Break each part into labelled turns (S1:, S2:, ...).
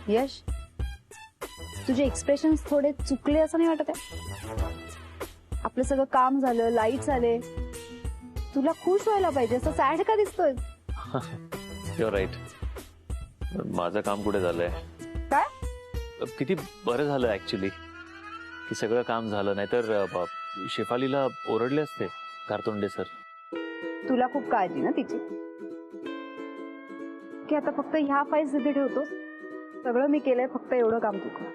S1: यश, तुझे एक्सप्रेशन्स थोडे चुकले असं नाही वाटत आहे? आपलं सगळं काम झालं, लाईट्स आले, तुला खुश व्हायला पाहिजे, असं सॅड का दिसतोय?
S2: Your right. माझं काम कुठे झालंय?
S1: काय?
S2: किती बरं झालं ऍक्च्युली की सगळं काम झालं, नाहीतर शेफालीला ओरडले असते कारतोंडे सर.
S1: तुला खूप काळजी ना तिची, की आता फक्त ह्या फाईल्स तिथे ठेवतोस. सगळं मी केलंय, फक्त एवढं काम तू कर.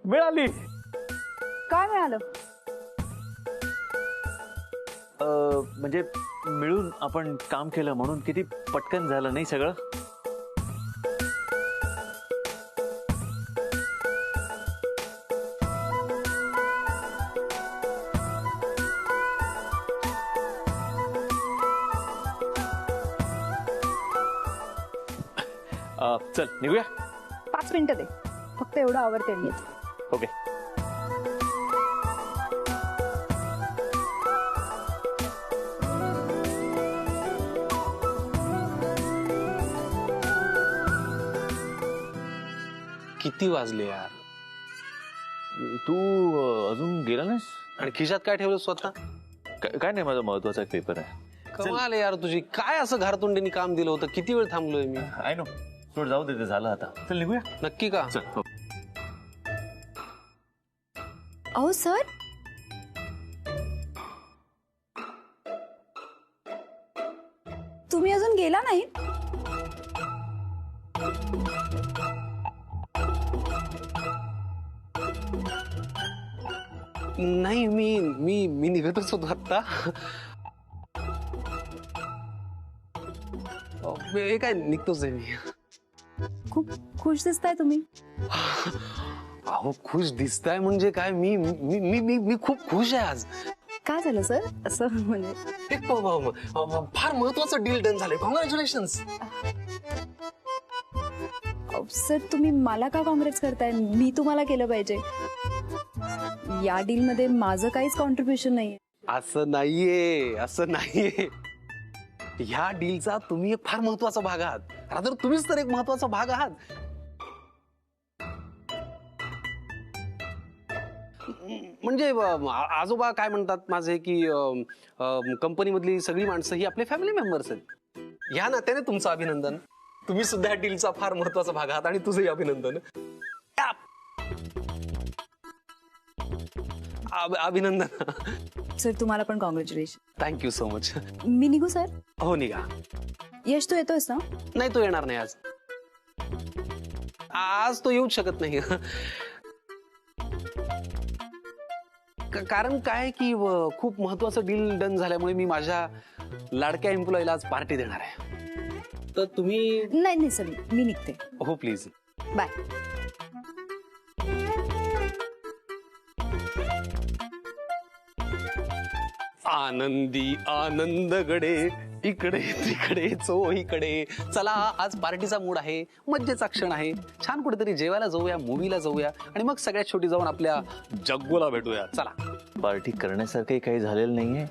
S2: मिळाली.
S1: काय मिळालं?
S2: म्हणजे मिळून आपण काम केलं म्हणून किती पटकन झालं नाही सगळं. चल निघूया.
S1: 5 मिनिटं दे, फक्त एवढं आवडते मी.
S2: ओके.
S3: किती वाजले यार?
S2: तू अजून गेला नाहीस?
S3: आणि खिशात काय ठेवलं स्वतः?
S2: काय नाही, माझा महत्वाचा पेपर आहे.
S3: कमाल यार तुझी. काय असं घरतोंडीने काम दिलं होतं? किती वेळ थांबलोय मी.
S2: I know. सोड, जाऊ दे, ते झालं आता. चल निघूया.
S3: नक्की का?
S2: चल. हो.
S1: अहो सर, तुम्ही अजून गेला नाही?
S3: नाही, मी मी मी निघतच होतो आता. हे काय निघतोच आहे मी.
S1: खूप खुश दिसताय तुम्ही.
S3: अहो खुश दिसताय म्हणजे काय? मी मी मी मी मी खूप खुश आहे आज.
S1: काय झालं सर? असं म्हणजे
S3: फार महत्वाचं डील डन झालंय. कॉंग्रॅच्युलेशन्स.
S1: सर, तुम्ही मला का काँग्रेस करताय? मी तुम्हाला केलं पाहिजे. या डील मध्ये माझं काहीच कॉन्ट्रीब्युशन नाहीये.
S3: असं नाहीये, असं नाहीये. ह्या डीलचा तुम्ही एक फार महत्वाचा भाग आहात. रादर तुम्हीच तर एक महत्वाचा भाग आहात. म्हणजे आजोबा काय म्हणतात माझे की कंपनीमधली सगळी माणसं ही आपले फॅमिली मेंबर्स आहेत. या नात्याने तुमचं अभिनंदन. तुम्ही सुद्धा या डीलचा फार महत्वाचा भाग आहात आणि तुझंही अभिनंदन. अभिनंदन.
S1: सर, तुम्हाला पण कॉंग्रॅच्युलेशन.
S3: Thank you so much.
S1: मी निघू सर?
S3: हो निघा.
S1: यश, तू येतोयस ना?
S3: नाही, तो येणार नाही आज. आज तो येऊच शकत नाही. कारण काय की खूप महत्वाचं डील डन झाल्यामुळे मी माझ्या लाडक्या एम्प्लॉईला आज पार्टी देणार आहे. तर तुम्ही.
S1: नाही सर, मी निघते.
S3: हो प्लीज.
S1: बाय.
S3: आनंदी आनंदगडे, इकडे तिकडे चोहीकडे. चला, आज पार्टीचा मूड आहे, मज्जेचा क्षण आहे. छान कुठेतरी जेवायला जाऊया, मूवीला जाऊया आणि मग सगळ्यात शेवटी जाऊन आपल्या जग्गूला भेटूया. चला.
S2: पार्टी करण्यासारखंही काही झालेलं नाहीये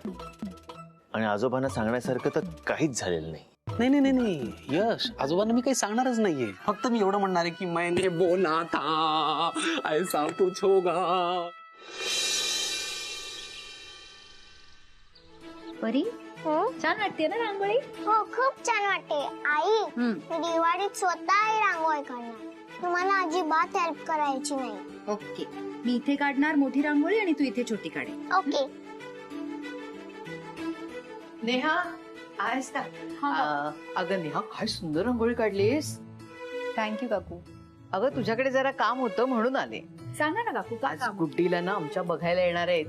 S2: आणि आजोबांना सांगण्यासारखं तर काहीच झालेलं नाही.
S3: नाही नाही नाही यश, आजोबांना मी काही सांगणारच नाहीये. फक्त मी एवढं म्हणणार आहे की मैंने बोला था ऐसा कुछ होगा.
S1: परी, छान वाटते ना रांगोळी?
S4: हो, खूप छान वाटते. आई, मी दिवाळीत स्वतः रांगोळी काढणार. तुम्हाला अजिबात हेल्प करायची नाही.
S1: ओके, मी इथे काढणार मोठी रांगोळी आणि तू इथे छोटी काढे.
S4: ओके.
S5: नेहा, आहेस का? अगं नेहा, काय सुंदर रांगोळी काढलीस.
S1: थँक्यू काकू.
S5: अगं तुझ्याकडे जरा काम होतं म्हणून आले.
S1: सांगा ना काकू, काय
S5: आज
S1: काम?
S5: गुड्डीला ना आमच्या बघायला येणार आहेत.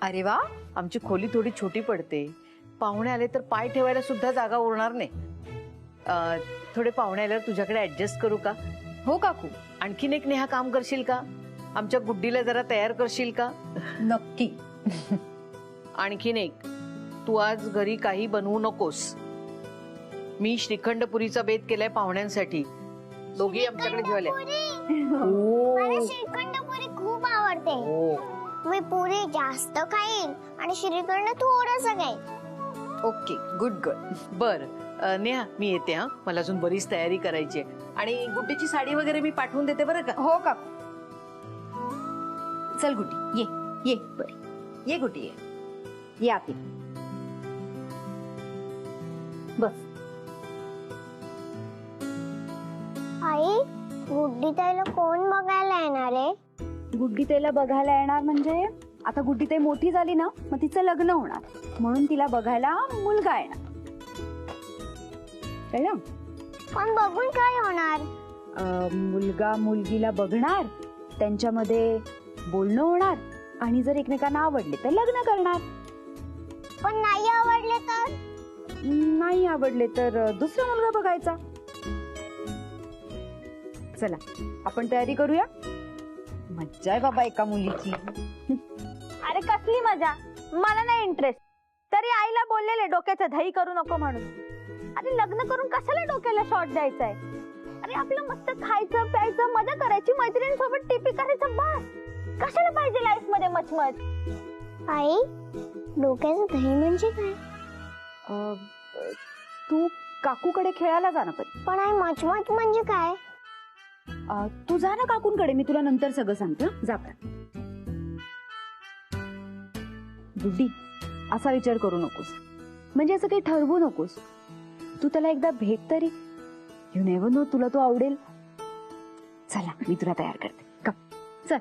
S1: अरे वा,
S5: आमची खोली थोडी छोटी पडते. पाहुणे आले तर पाय ठेवायला सुद्धा जागा उरणार नाही. थोडे पाहुणे आल्यावर तुझ्याकडे ऍडजस्ट करू का?
S1: हो काकू.
S5: आणखीन एक नेहा काम करशील का? आमच्या गुड्डीला जरा तयार करशील का?
S1: नक्की.
S5: आणखीन एक, तू आज घरी काही बनवू नकोस. मी श्रीखंडपुरीचा बेत केलाय पाहुण्यांसाठी. दोघी आमच्याकडे जेवायला.
S4: मला श्रीखंडपुरी खूप आवडते. मी पुरी जास्त खाईन आणि श्रीखंड थोडस खाईन.
S5: Okay, good girl. बर नेहा, मी येते हा. मला अजून बरीच तयारी करायची आहे. आणि गुड्डीची साडी वगैरे मी पाठवून देते बरं का?
S1: हो का? चल गुड्डी, ये ये. बरं ये गुड्डी, ये आती. बस.
S4: आई, गुड्डी ताईला कोण बघायला येणार आहे?
S1: गुड्डी ताईला बघायला येणार म्हणजे आता गुड्डी ताई मोठी झाली ना, मग तिचं लग्न होणार, म्हणून तिला बघायला मुलगा येणार. कळलं?
S4: पण बघून काय होणार?
S1: मुलगा मुलगीला बघणार, त्यांच्यामध्ये बोलणं होणार आणि जर एकमेकांना आवडले तर लग्न करणार.
S4: पण नाही आवडले तर?
S1: नाही आवडले तर दुसरा मुलगा बघायचा. चला आपण तयारी करूया. मज्जा आहे बाबा एका मुलीची.
S6: अरे कसली मजा, मला नाही इंटरेस्ट. तरी आईला बोललेले डोक्याचं दही करू नको म्हणून. अरे लग्न करून कशाला डोक्याला शॉट द्यायचाय? अरे आपलं मस्त खायचं प्यायचं मजा करायची, मैत्रिणींसोबत टिपी करायचं, बस. कशाला पाहिजे लाईफ मध्ये मचमच?
S4: आई, डोक्याचं दही म्हणजे काय?
S1: तू काकूकडे खेळायला जा ना.
S4: पण आई, मचमच म्हणजे काय?
S1: तू जा ना काकूंकडे, मी तुला नंतर सगळं सांगते. जा पण. गुड्डी, असा विचार करू नकोस, म्हणजे असं काही ठरवू नकोस. तू त्याला एकदा भेट तरी. यू नेव्हर नो, तुला तो आवडेल. चला मी तुला तयार करते. कम चल.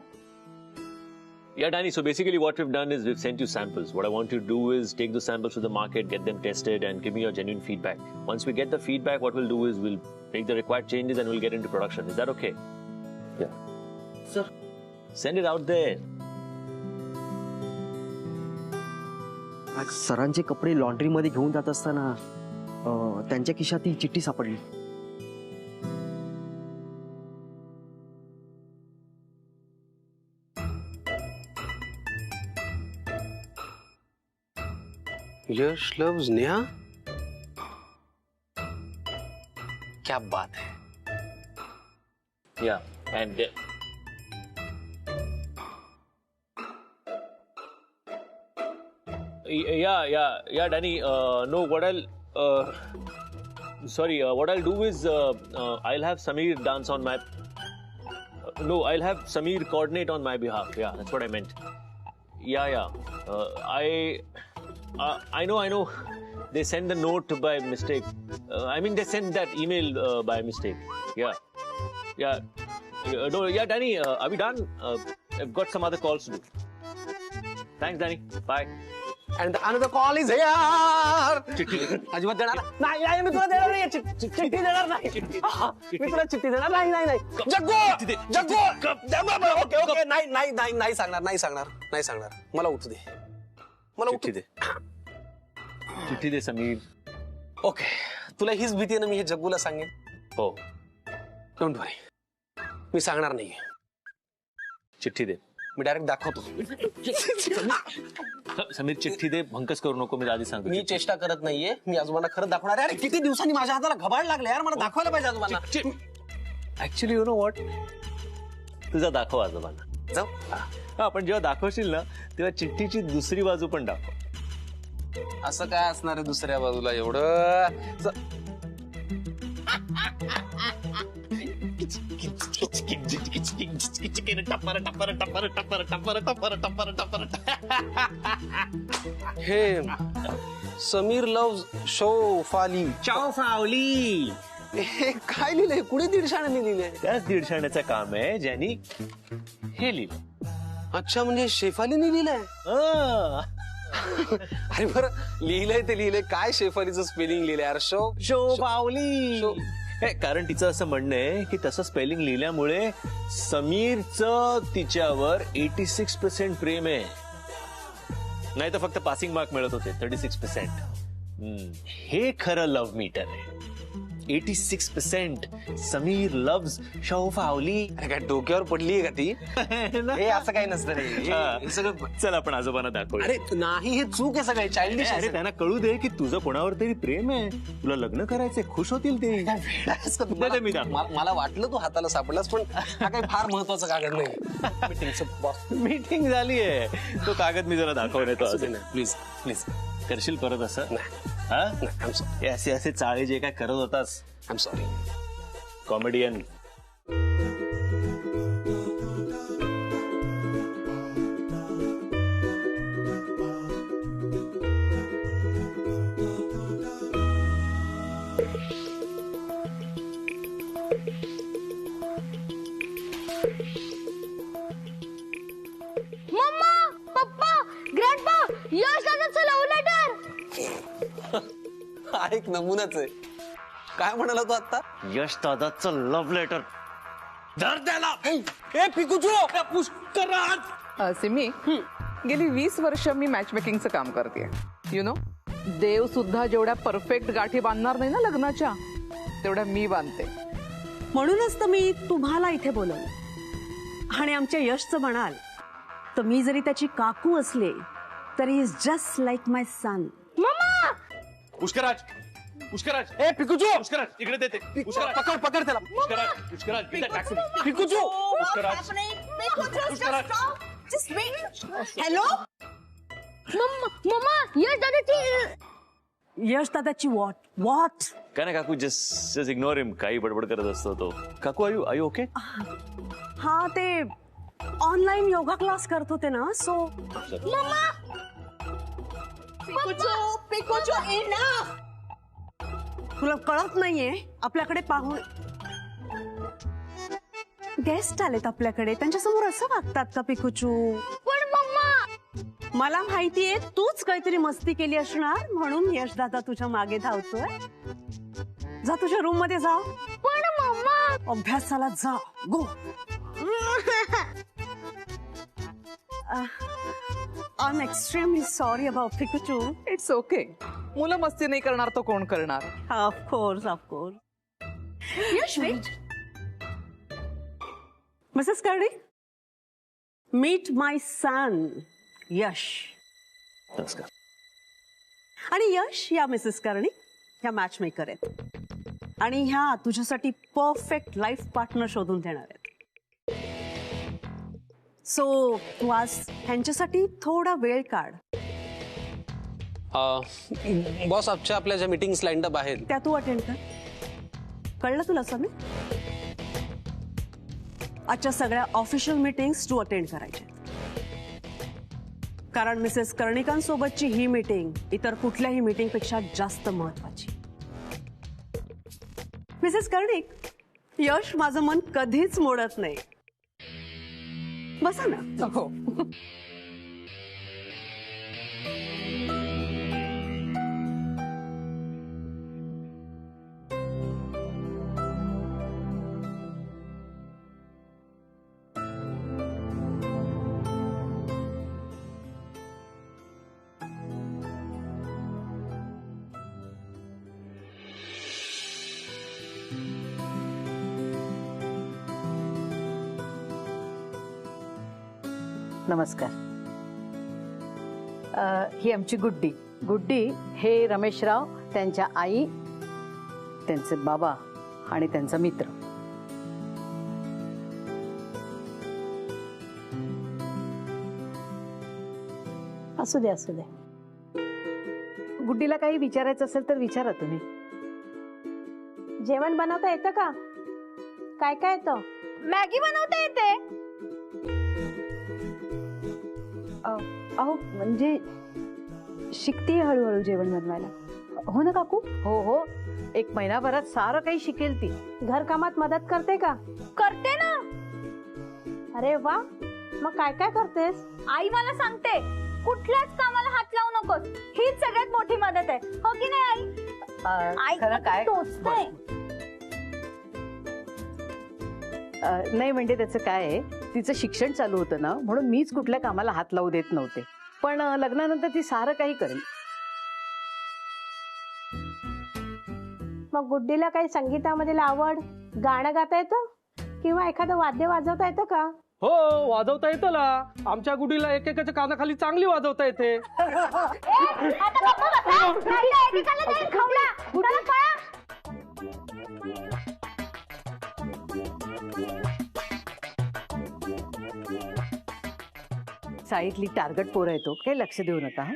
S2: Yeah, Danny, so basically what we've done is we've sent you samples. What I want you to do is take those samples to the market, get them tested, and give me your genuine feedback. Once we get the feedback, what we'll do is we'll make the required changes and we'll get into production. Is that okay? Yeah.
S3: Sir.
S2: Send it out there.
S7: सरांचे कपडे laundry मध्ये घेऊन जात असताना त्यांच्या खिशात ही चिठ्ठी सापडली.
S3: यश loves Neha. क्या बात है.
S2: Yeah, and yeah, Danny. No, what what I'll do is I'll have Sameer dance on my. No, I'll have Sameer coordinate on my behalf. Yeah, that's what I meant. Yeah. I know. They send the note by mistake. I mean, they sent that email by mistake. Yeah. No, yeah, Danny, are we done? I've got some other calls to do. Thanks, Danny. Bye.
S3: And another call is here. अजिबात देणार नाही. मी तुला देणार नाही. चिठ्ठी देणार नाही. मी तुला चिठ्ठी देणार नाही. जग्गू. ओके. नाही सांगणार. मला उठू दे.
S2: चिठ्ठी दे समीर.
S3: ओके. तुला हीच भीती आहे ना, मी हे जग्गूला सांगेन.
S2: हो.
S3: डोंट वरी, मी सांगणार नाही.
S2: चिठ्ठी दे.
S3: मी डायरेक्ट दाखवतो.
S2: समीर चिठ्ठी दे, भंकस करू नको. मी आधी सांगतो.
S3: मी चेष्टा करत नाहीये. मी आजोबांना खरंच दाखवणार आहे. अरे किती दिवसांनी माझ्या हाताला घबाड लागले यार, मला दाखवायला पाहिजे आजोबांना.
S2: ऍक्च्युली यू नो व्हॉट, तुझा दाखव आजोबांना.
S3: जाऊ.
S2: हा, पण जेव्हा दाखवशील ना, तेव्हा चिठ्ठीची दुसरी बाजू पण दाखव.
S3: असं काय असणार आहे दुसऱ्या बाजूला एवढं? हे समीर लव्ज शोफाली. हे काय लिहिलंय? कुणी दीडशाण्याने लिहिलंय?
S2: त्याच दीडशाण्याचं काम आहे ज्यांनी हे लिहिलं.
S3: अच्छा, म्हणजे शेफालीने लिहिलंय. अरे बरं, लिहिलंय ते लिहिलंय काय? शेफालीचं स्पेलिंग लिहिलंय यार.
S2: शोभावली. कारण तिचं असं म्हणणं आहे की तसं स्पेलिंग लिहिल्यामुळे समीरचं तिच्यावर 86% प्रेम आहे. नाही तर फक्त पासिंग मार्क मिळत होते 36%. हे खरं लव्ह मीटर आहे. 86%. Sameer loves Shahofawli.
S3: अरे काय डोक्यावर पडलीये का ती? हे असं काही नसतं रे. हे सगळं
S2: चल आपण आजोबांना दाखवूया.
S3: अरे नाही, हे चूक आहे सगळे चाइल्डिश.
S2: अरे त्यांना कळू दे की तुझं कोणावर तरी प्रेम आहे, तुला लग्न करायचंय, खुश होतील ते. मी
S3: मला वाटलं तू हाताला सापडलास, पण हा काही फार महत्वाचा कागद नाही.
S2: मीटिंग झालीये, तो कागद मी जरा दाखवून येतो.
S3: प्लीज प्लीज
S2: करशील परत असं? हा? हे असे असे चाळे जे काय करत होतास.
S3: I am sorry.
S2: Comedian.
S6: Mamma, papa, grandpa, Yash दादाचं लव्ह लेटर.
S3: हा एक नमुनाच आहे. काय म्हणाला तू आता?
S2: यश दादाचं लव्ह लेटर. धर त्याला.
S3: ए पिकुचू,
S8: पुष्कराज. सिमी, गेली 20 वर्ष मी मॅच मेकिंगचं काम करते. यु नो, देव सुद्धा जेवढ्या परफेक्ट गाठी बांधणार नाही ना लग्नाच्या, तेवढ्या मी बांधते.
S9: म्हणूनच तर मी तुम्हाला इथे बोलवलं. आणि आमच्या यशचं म्हणाल तर मी जरी त्याची काकू असले तरी is just like my son.
S2: Pushkaraj, Pushkaraj.
S3: ए पिकुचू,
S2: पुष्कराज इकडे देते. पुष्कराज
S3: पकड पकड त्याला.
S2: पुष्कराज, पुष्कराज
S3: पिकुचू.
S2: पुष्कराज.
S9: हॅलो
S6: मम्मा, यश दादाची.
S9: यश दादाची वॉट
S2: काय नाही काकू, जस्ट इग्नोर हिम. काही बडबड करत असतो तो. काकू आय यू ओके?
S9: हा, ते ऑनलाईन योगा क्लास करत होते ना, सो. तुला कळत नाहीये, आपल्याकडे पाहून गेस्ट आलेत आपल्याकडे, त्यांच्या समोर असं वागतात का पिकुचू?
S6: पण मम्मा,
S9: मला माहितीये तूच काहीतरी मस्ती केली असणार, म्हणून यश दादा तुझ्या मागे धावतोय. जा तुझ्या रूम मध्ये जा.
S6: पण मम्मा,
S9: अभ्यासाला जा. Go. I am extremely sorry about Pikuchu.
S8: It's okay. मुलं मस्ती नाही करणार तो कोण करणार?
S9: Of course of course. Yash, wait. Mrs Karnik, meet my son Yash.
S2: नमस्कार.
S9: आणि यश या मिसेस कर्णिक ह्या मॅच मेकर आहेत आणि ह्या तुझ्यासाठी परफेक्ट लाईफ पार्टनर शोधून देणार आहेत. सो तू आज ह्यांच्यासाठी थोडा वेळ काढ.
S3: बॉस, आपल्या ज्या मीटिंग्स लाईन अप आहेत
S9: त्या तू अटेंड कर. कळलं तुला समी? आजच्या सगळ्या ऑफिशियल मीटिंग्स तू अटेंड करायच्या, कारण मिसेस कर्णिकांसोबतची ही मीटिंग इतर कुठल्याही मीटिंग पेक्षा जास्त महत्वाची. मिसेस कर्णिक, यश माझं मन कधीच मोडत नाही. बसा ना.
S8: हो.
S5: नमस्कार. ही आमची गुड्डी. गुड्डी हे रमेशराव, त्यांच्या आई, त्यांचे बाबा आणि त्यांचा मित्र. असू दे असू दे. गुड्डीला काही विचारायचं असेल तर विचारा तुम्ही.
S6: जेवण बनवता येतं का? काय काय येतं? मॅगी बनवता येते.
S1: अहो म्हणजे शिकते हळूहळू जेवण बनवायला. हो ना काकू?
S5: हो हो, 1 महिनाभरात सारं काही शिकेल ती.
S6: घरकामात मदत करते का? करते ना. अरे वा, मग काय काय करतेस? आई मला सांगते कुठल्याच कामाला हात लावू नकोस, हीच सगळ्यात मोठी मदत आहे. हो की नाही आई? आई
S5: खरं काय?
S6: टोचते.
S5: नाही म्हणजे त्याचं काय आहे, तिचं शिक्षण चालू होतं ना, म्हणून मीच कुठल्या कामाला हात लावू देत नव्हते. पण लग्नानंतर ती सारं काही करेल.
S6: मग मग गुड्डीला काही संगीतामधील आवड, गाणं गाता येतं किंवा एखादं वाद्य वाजवता येतं का?
S10: हो, वाजवता येतं ना. आमच्या गुडीला एकेकाच्या कानाखाली चांगली वाजवता येते.
S5: साईडली टार्गेट पोरं येतो, काही लक्ष देऊ नका. हा,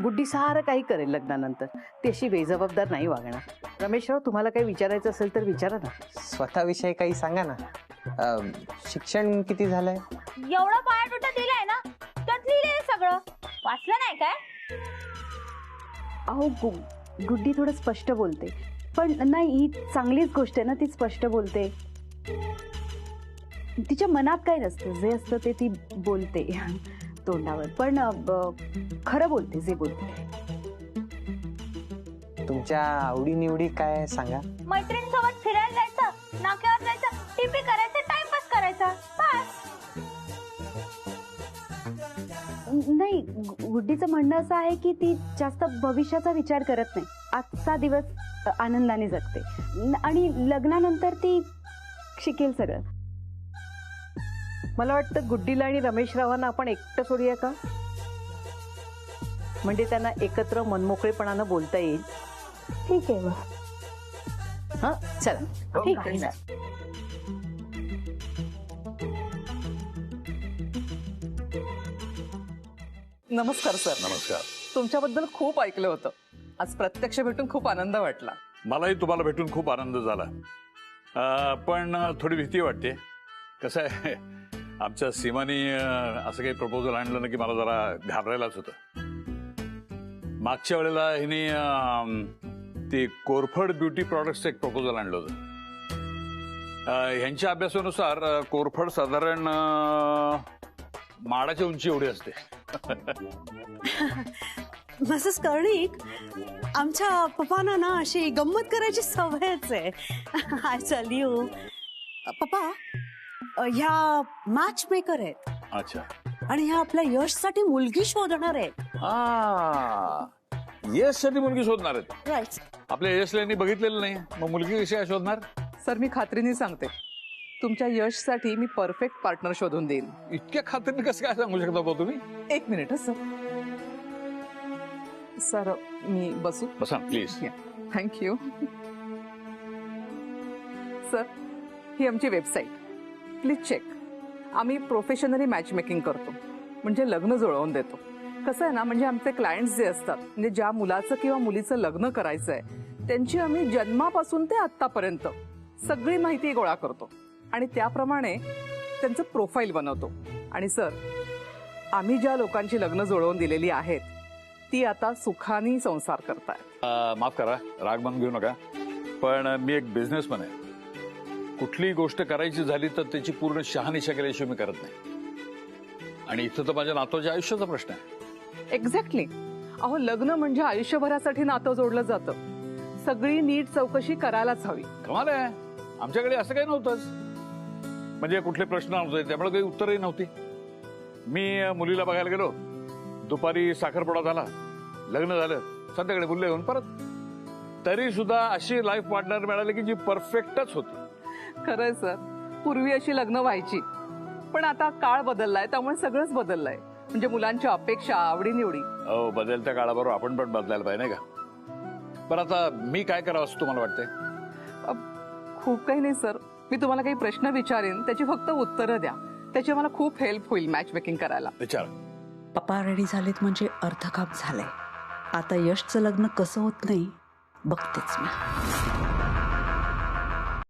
S5: गुड्डी सारं काही करेल लग्नानंतर. ती अशी बेजबाबदार नाही वागणार. रमेशराव, तुम्हाला काही विचारायचं असेल तर विचारा ना.
S11: स्वतःविषयी काही सांगा ना. शिक्षण किती झालंय?
S6: एवढं बायोडाटा दिलाय ना, त्यात लिहिलंय सगळं. वाचलं नाही काय?
S1: अहो गुड्डी थोडं स्पष्ट बोलते, पण नाही, ही चांगलीच गोष्ट आहे ना. ती स्पष्ट बोलते, तिच्या मनात काही नसतं. जे असतं ते ती बोलते तोंडावर, पण खरं बोलते जे बोलते.
S11: तुमच्या आवडीनिवडी काय सांगा.
S6: मैत्रिणींसोबत फिरायला जायचं, नाक्यावर जायचं, टीपी करायचं, टाइमपास करायचा, बस.
S1: नाही, गुड्डीचं म्हणणं असं आहे की ती जास्त भविष्याचा विचार करत नाही. आजचा दिवस आनंदाने जगते आणि लग्नानंतर ती शिकेल सगळं.
S5: मला वाटतं गुड्डीला आणि रमेशरावांना आपण एकटं सोडूया का? म्हणजे त्यांना एकत्र मनमोकळेपणानं बोलता येईल.
S6: ठीक आहे मग.
S5: हा, चला.
S6: ठीक आहे.
S8: नमस्कार सर.
S12: नमस्कार.
S8: तुमच्याबद्दल खूप ऐकलं होतं. आज प्रत्यक्ष भेटून खूप आनंद वाटला.
S12: मलाही तुम्हाला भेटून खूप आनंद झाला. पण थोडी भीती वाटते. कसं आहे, आमच्या सीमानी असं काही प्रपोजल आणलं ना की मला जरा घाबरायलाच होतं. मागच्या वेळेला हिने ते कोरफड ब्युटी प्रॉडक्टचं एक प्रपोजल आणलं होतं. ह्यांच्या अभ्यासानुसार कोरफड साधारण माडाच्या उंची एवढी असते.
S9: मिसेस कर्णिक, आमच्या पप्पांना ना अशी गंमत करायची सवयच आहे. आय टेल यू पप्पा, ह्या मॅच मेकर आहेत.
S12: अच्छा.
S9: आणि ह्या आपल्या यशसाठी मुलगी शोधणार आहेत.
S12: यशसाठी मुलगी शोधणार आहेत.
S9: राईट.
S12: आपल्या यशला बघितलेलं नाही, मग मुलगी कशी शोधणार?
S8: सर, मी खात्रीने सांगते, तुमच्या यशसाठी मी परफेक्ट पार्टनर शोधून देईन.
S12: इतक्या खात्रीने कसं काय सांगू शकता भाऊ तुम्ही?
S8: एक मिनिट सर. सर, मी बसू?
S12: बसा प्लीज.
S8: थँक्यू. सर, ही आमची वेबसाईट, प्लीज चेक. आम्ही प्रोफेशनली मॅच मेकिंग करतो, म्हणजे लग्न जुळवून देतो. कसं आहे ना, म्हणजे आमचे क्लायंट्स जे असतात, म्हणजे ज्या मुलाचं किंवा मुलीचं लग्न करायचं आहे, त्यांची आम्ही जन्मापासून ते आत्तापर्यंत सगळी माहिती गोळा करतो आणि त्याप्रमाणे त्यांचं प्रोफाईल बनवतो. आणि सर, आम्ही ज्या लोकांची लग्न जुळवून दिलेली आहेत ती आता सुखाने संसार करतायत.
S12: माफ करा, राग मान घेऊ नका, पण मी एक बिझनेसमॅन आहे. कुठलीही गोष्ट करायची झाली तर त्याची पूर्ण शहानिशा केल्याशिवाय मी करत नाही. आणि इथं तर माझ्या नातवाच्या आयुष्याचा प्रश्न आहे.
S8: एक्झॅक्टली. अहो, लग्न म्हणजे आयुष्यभरासाठी नातं जोडलं जातं. सगळी नीट चौकशी करायलाच हवी.
S12: कमाल आहे, आमच्याकडे असं काही नव्हतंच. म्हणजे कुठले प्रश्न नव्हते, त्यामुळे काही उत्तरही नव्हती. मी मुलीला बघायला गेलो, दुपारी साखरपुडा झाला, लग्न झालं, संध्याकाळी मुलं येऊन परत. तरी सुद्धा अशी लाईफ पार्टनर मिळाली की जी परफेक्टच होती.
S8: खरंय सर, पूर्वी अशी लग्न व्हायची, पण आता काळ बदललाय, त्यामुळे सगळंच बदललंय. म्हणजे मुलांच्या अपेक्षा, आवडीनिवडी.
S12: हो, बदलत्या काळाबरोबर आपण पण बदलायला पाहिजे, नाही का? पण आता मी काय करावं असं तुम्हाला वाटतंय?
S8: खूप काही नाही सर. मी तुम्हाला काही प्रश्न विचारेन, त्याची फक्त उत्तरं द्या. त्याची मला खूप हेल्प होईल मॅच मेकिंग करायला.
S12: विचार.
S9: पप्पा रेडी झालेत म्हणजे अर्ध काम झालंय. आता यशचं लग्न कसं होत नाही बघतेच मी.